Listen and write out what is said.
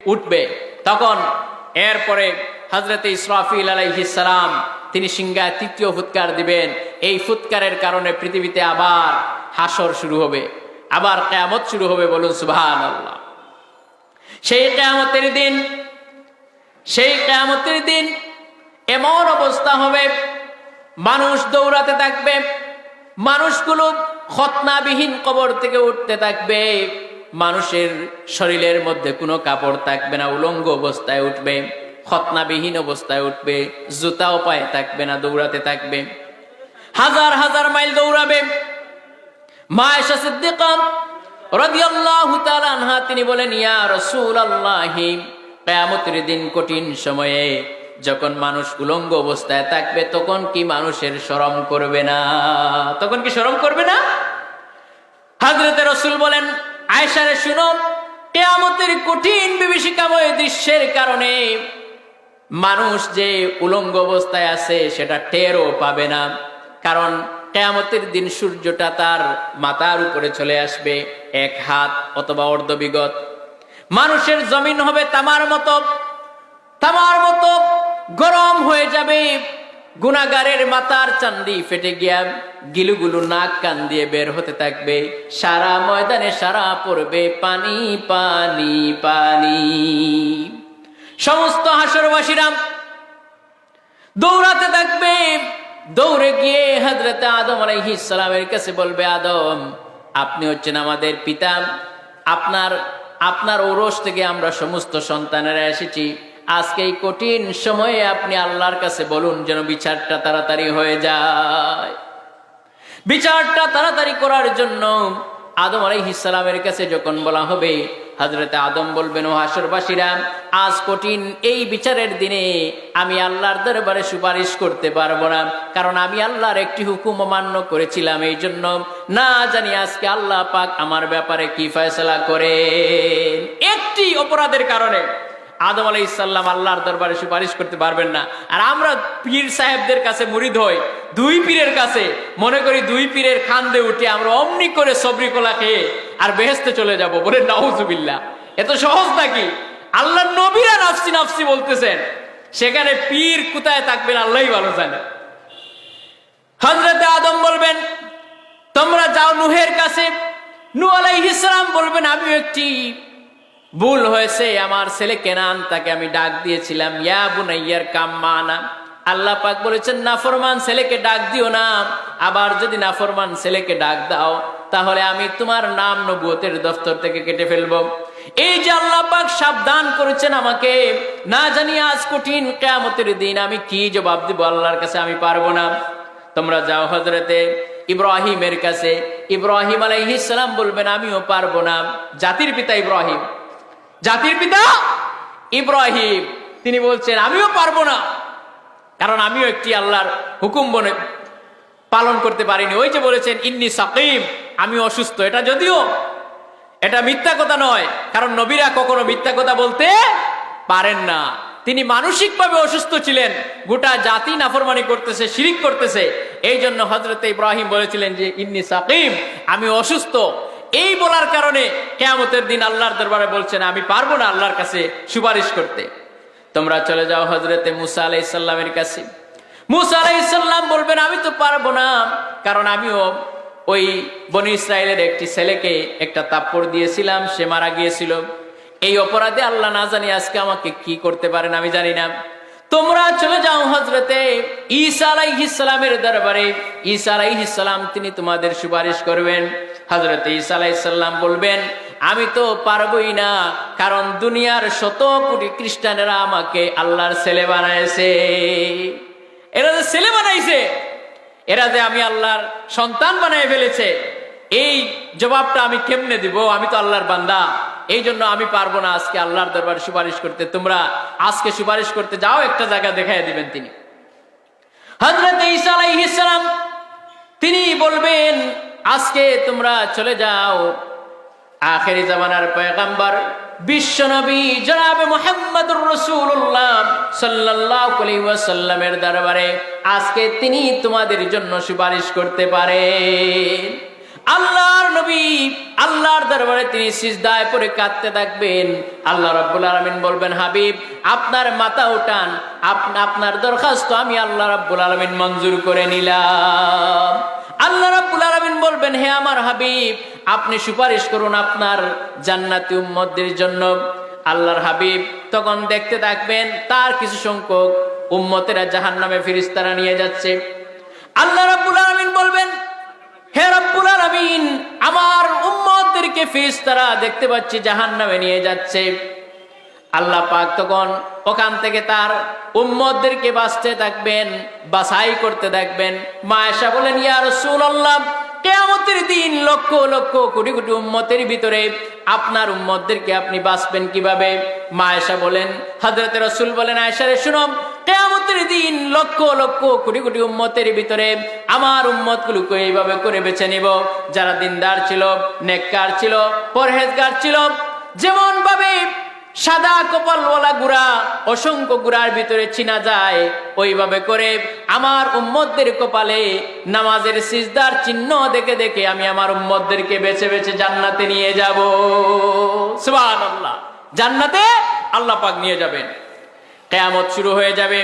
উঠবে, তখন এরপরে হযরত ইসরাফিল আলাইহিস সালাম তিনি সিংহায় তৃতীয় ফুৎকার দিবেন। এই ফুৎকারের কারণে পৃথিবীতে আবার হাসর শুরু হবে, আবার কিয়ামত শুরু হবে। বলুন সুবহানাল্লাহ। সেই কিয়ামতের দিন এমন অবস্থা হবে, মানুষ দৌড়াতে থাকবে, মানুষগুলো খতনাবিহীন কবর থেকে উঠতে থাকবে, মানুষের শরীরের মধ্যে কোনো কাপড় থাকবে না, উলঙ্গ অবস্থায় উঠবে, খতনাবিহীন অবস্থায় উঠবে, জুতাও পায়ে থাকবে না, দৌড়াতে থাকবে, হাজার হাজার মাইল দৌড়াবে। মা আয়েশা সিদ্দিকা রাদিয়াল্লাহু তাআলা আনহা তিনি বলেন, ইয়া রাসূলুল্লাহ, কিয়ামতের দিন কঠিন সময়ে যখন মানুষ উলঙ্গ অবস্থায় থাকবে, তখন কি মানুষের শরম করবে না? তখন কি শরম করবে না? হযরতে রাসূল বলেন, আয়েশা রে শুনো, কিয়ামতের কঠিন বিভীষিকাময় দৃশ্যের কারণে মানুষ যে উলঙ্গ অবস্থায় আছে সেটা টেরও পাবে না। কারণ কিয়ামতের দিন সূর্যটা তার মাথার উপরে চলে আসবে, এক হাত অথবা অর্ধবিগত। মানুষের জমিন হবে তামার মতো গরম হয়ে যাবে। গুনাহগারের মাথার চান্দি ফেটে গিয়া গিলুগুলু নাক কান দিয়ে বের হতে থাকবে। সারা ময়দানে সারা পড়বে পানি পানি পানি। সমস্ত হাসরবাসীরা দৌড়াতে থাকবে, দৌড়ে গিয়ে হযরত আদম আলাইহিস সালামের কাছে বলবে, আদম, আপনি হচ্ছেন আমাদের পিতা, আপনার ঔরস থেকে আমরা সমস্ত সন্তানেরা এসেছি। আজকে এই কঠিন সময়ে আপনি আল্লাহর কাছে বলুন যেন বিচারটা তাড়াতাড়ি হয়ে যায়। বিচারটা তাড়াতাড়ি করার জন্য আদম আলাইহিস সালামের কাছে যখন বলা হবে, হযরতে আদম বলবেন, ও হাসরবাসীরা, আজ কঠিন এই বিচারের দিনে আমি আল্লাহর দরবারে সুপারিশ করতে পারবো না, কারণ আমি আল্লাহর একটি হুকুম অমান্য করেছিলাম। এই জন্য না জানি আজকে আল্লাহ পাক আমার ব্যাপারে কি ফয়সালা করেন। একটি অপরাধের কারণে আদম আলাইহিস সালাম আল্লাহর দরবারে সুপারিশ করতে পারবেন না। আর আমরা পীর সাহেবদের কাছে মুরিদ হই, দুই পীরের কাছে মনে করি দুই পীরের খান্দে উঠে আমরা অমনি করে সবরি কলা খেয়ে আর বেহেশতে চলে যাব। বলে নাউজুবিল্লাহ, এত সহজ নাকি? আল্লাহর নবীরা নাফসি নাফসি বলতেছেন, সেখানে পীর কোথায় থাকবেন আল্লাহই ভালো জানে। হযরতে আদম বলবেন, তোমরা যাও নূহের কাছে। নূহ আলাইহিস সালাম বলবেন, আমিও একটি ভুল হয়েছে, আমার ছেলে কেনান তাকে আমি ডাক দিয়েছিলাম, ইয়া বুনাইয়ার কাম মানা। আল্লাহ পাক বলেছেন, নাফরমান ছেলেকে ডাক দিও না। আবার যদি নাফরমান ছেলেকে ডাক দাও তাহলে আমি তোমার নাম নবুয়তের দফতর থেকে কেটে ফেলবো। এই যে আল্লাহ পাক সাবধান করেছেন আমাকে, না জানি আজ কঠিন কিয়ামতের দিন আমি কি জবাব দিব আল্লাহর কাছে, আমি পারবো না। তোমরা যাও হযরতে ইব্রাহিমের কাছে। ইব্রাহিম আলাইহিস সালাম বলবেন, আমিও পারবো না। জাতির পিতা ইব্রাহিম তিনি বলছেন, আমিও পারবো না, কারণ আমিও একটি আল্লাহর হুকুম পালন করতে পারিনি। ওই যে বলেছেন, ইন্নী সাকিম, আমি অসুস্থ। এটা যদিও এটা মিথ্যা কথা নয়, কারণ নবীরা কখনো মিথ্যা কথা বলতে পারেন না। তিনি মানসিকভাবে অসুস্থ ছিলেন, গোটা জাতি নাফরমানি করতেছে, শিরিক করতেছে। এই জন্য হযরতে ইব্রাহিম বলেছিলেন যে ইন্নী সাকিম, আমি অসুস্থ। এই বলার কারণে কিয়ামতের দিন আল্লাহর দরবারে বলছেন, আমি পারবো না আল্লাহর কাছে সুপারিশ করতে। তোমরা চলে যাও হযরতে মুসা আলাইহিস সালামের কাছে। মুসা আলাইহিস সালাম বলবেন, আমি তো পারবো না, কারণ আমিও ওই বনি ইসরাইলের একটি ছেলেকে একটা থাপ্পড় দিয়েছিলাম, সে মারা গিয়েছিল। এই অপরাধে আল্লাহ না জানি আজকে আমাকে কি করতে পারেন, আমি জানি না। তোমরা চলে যাও হযরতে ঈসা আলাইহিস সালামের দরবারে। ঈসা আলাইহিস সালাম তিনি তোমাদের সুপারিশ করবেন। হযরতে ঈসা আলাইহিস সালাম বলবেন, আমি তো পারবই না, কারণ দুনিয়ার শত কোটি খ্রিস্টানেরা আমাকে আল্লাহর ছেলে বানাইছে। এরা যে ছেলে বানাইছে, এরা যে আমি আল্লাহর সন্তান বানাই ফেলেছে, এই জবাবটা আমি কেমনে দিব? আমি তো আল্লাহর বান্দা। এই জন্য আমি পারবো না আজকে আল্লাহর দরবারে সুপারিশ করতে। তোমরা আজকে সুপারিশ করতে যাও, একটা জায়গা দেখাই দিবেন তিনি। হযরত ঈসা আলাইহিস সালাম তিনি বলবেন, আজকে তোমরা চলে যাও আখেরি জামানার পয়গম্বর বিশ্বনবী জনাবে মুহাম্মদুর রাসূলুল্লাহ সাল্লাল্লাহু আলাইহি ওয়াসাল্লামের দরবারে। আজকে তিনি তোমাদের জন্য সুপারিশ করতে পারেন। আল্লাহর নবী আল্লাহর দরবারে তিনি সিজদায় পড়ে কাঁদতে থাকবেন। আল্লাহ রাব্বুল আলামিন বলবেন, হাবিব আপনার মাথা উঠান, আপনার দরখাস্ত আমি আল্লাহ রাব্বুল আলামিন মঞ্জুর করে নিলাম। আল্লাহ রাব্বুল আলামিন বলবেন, হে আমার হাবিব আপনি সুপারিশ করুন আপনার জান্নাতি উম্মতদের জন্য। আল্লাহর হাবিব তখন দেখতে থাকবেন তার কিছু সংখ্যক উম্মতেরা জাহান্নামে ফেরেশতারা নিয়ে যাচ্ছে। আল্লাহ রাব্বুল আলামিন বলবেন, হে রব্বুল আলামিন আমার উম্মতদেরকে ফেরেশতারা দেখতে পাচ্ছি জাহান্নামে নিয়ে যাচ্ছে। আল্লাহ পাক তখন ওখান থেকে তার উম্মতদেরকে বাঁচতে থাকবেন, বাছাই করতে থাকবেন। মা আয়েশা বলেন, ইয়া রাসূলুল্লাহ কিয়ামতের দিন লক্ষ লক্ষ কোটি কোটি উম্মতের ভিতরে আপনার উম্মতদেরকে আপনি বাঁচবেন কিভাবে? মা আয়েশা বলেন, হযরত রাসূল বলেন, আয়েশা রে শুনো, কিয়ামতের দিন লক্ষ লক্ষ কোটি কোটি উম্মতের ভিতরে আমার উম্মতগুলোকে এইভাবে করে বেছে নিব যারা দিনদার ছিল, নেককার ছিল, পরহেজগার ছিল। যেমন ভাবে সাদা কপালওয়ালা গুড়া অসংখ্য গুড়ার ভিতরে চিনা যায়, ওইভাবে করে আমার উম্মতদের কপালে নামাজের সিজদার চিহ্ন দেখে দেখে আমি আমার উম্মতদেরকে বেছে বেছে জান্নাতে নিয়ে যাব। সুবহানাল্লাহ, জান্নাতে আল্লাহ পাক নিয়ে যাবেন। কিয়ামত শুরু হয়ে যাবে।